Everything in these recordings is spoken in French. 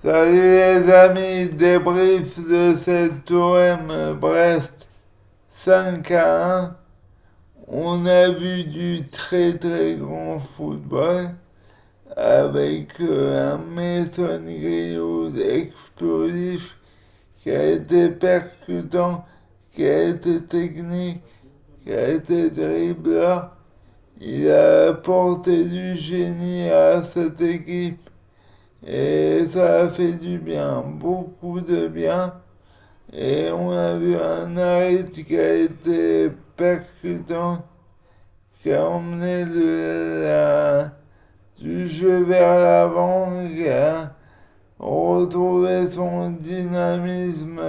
Salut les amis, débrief de cette OM Brest 5-1. On a vu du très très grand football avec un Mason Greenwood explosif qui a été percutant, qui a été technique, qui a été dribbleur. Il a apporté du génie à cette équipe. Et ça a fait du bien, beaucoup de bien. Et on a vu un arrêt qui a été percutant, qui a emmené du jeu vers l'avant, qui a retrouvé son dynamisme.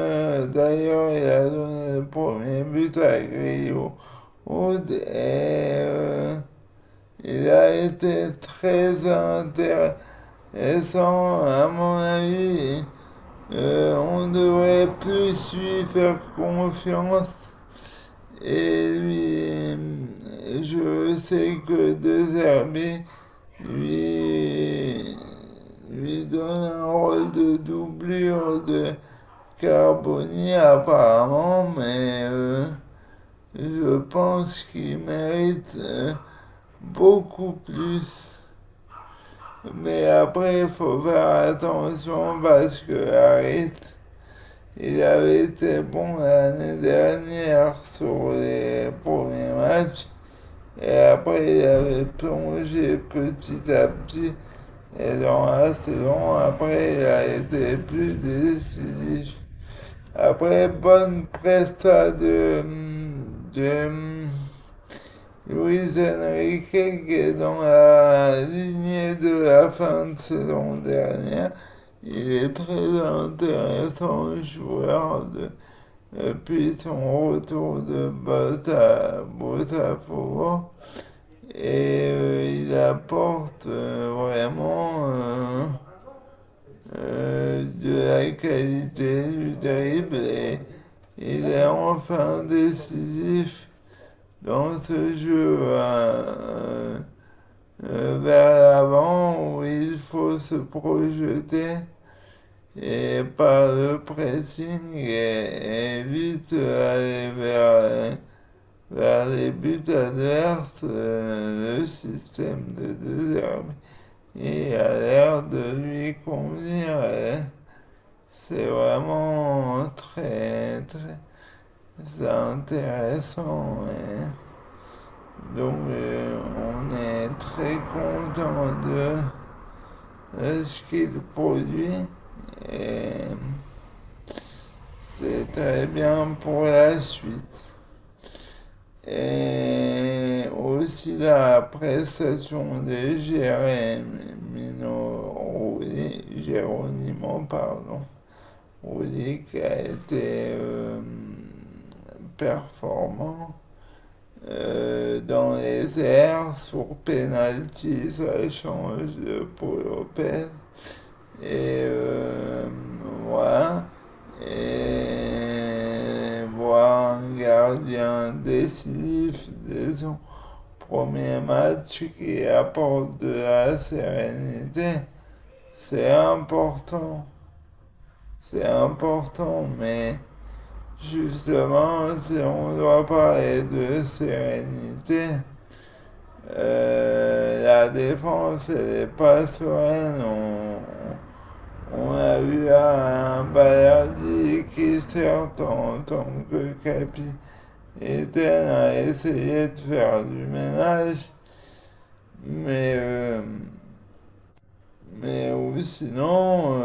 D'ailleurs, il a donné le premier but à Grillo. Il a été très intéressant. Et sans, à mon avis, on devrait plus lui faire confiance. Et lui, je sais que De Zerbi lui donne un rôle de doublure de Carboni apparemment, mais je pense qu'il mérite beaucoup plus. Mais après, il faut faire attention parce que Harit, il avait été bon l'année dernière sur les premiers matchs. Et après, il avait plongé petit à petit. Et dans la saison, après, il a été plus décisif. Après, bonne presta de Luis Enrique qui est dans la lignée de la fin de saison dernière. Il est très intéressant joueur depuis son retour de Botafogo. Et il apporte vraiment de la qualité du dribble et il est enfin décisif dans ce jeu vers l'avant où il faut se projeter et par le pressing et vite aller vers les buts adverses. Le système de deuxième a l'air de lui convenir. C'est vraiment très très intéressant. Donc on est très content de ce qu'il produit et c'est très bien pour la suite. Et aussi la prestation de Geronimo, Rulli qui a été performant. Dans les airs, sur penalty, ça change de Paul Lopez. Et voilà. Et voir un gardien décisif de son premier match qui apporte de la sérénité, c'est important. C'est important, mais justement, si on doit parler de sérénité, la défense, elle n'est pas sereine. On a vu un Balerdi qui, certes, en tant que capitaine, a essayé de faire du ménage, mais ou sinon,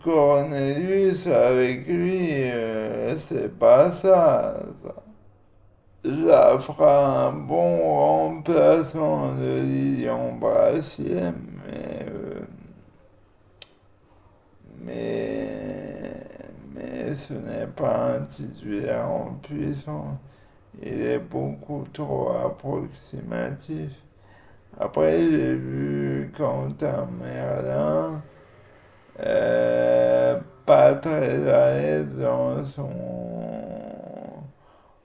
Cornelius avec lui, c'est pas ça. Ça fera un bon remplaçant de Lilian Brassier, mais ce n'est pas un titulaire en puissance. Il est beaucoup trop approximatif. Après, j'ai vu Quentin Merlin pas très à l'aise dans son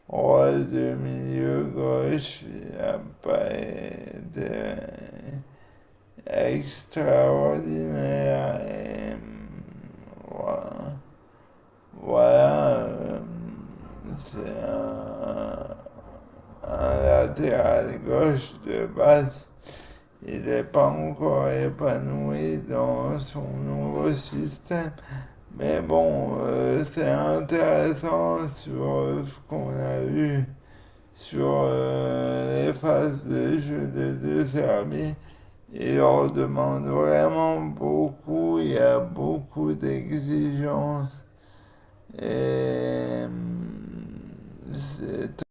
rôle de milieu gauche. Il n'a pas été extraordinaire. Et, voilà. Voilà, c'est un latéral gauche de base. Il n'est pas encore épanoui dans son nouveau système. Mais bon, c'est intéressant sur ce qu'on a vu sur les phases de jeu de Serbie. Il leur demande vraiment beaucoup, il y a beaucoup d'exigences. Et c'est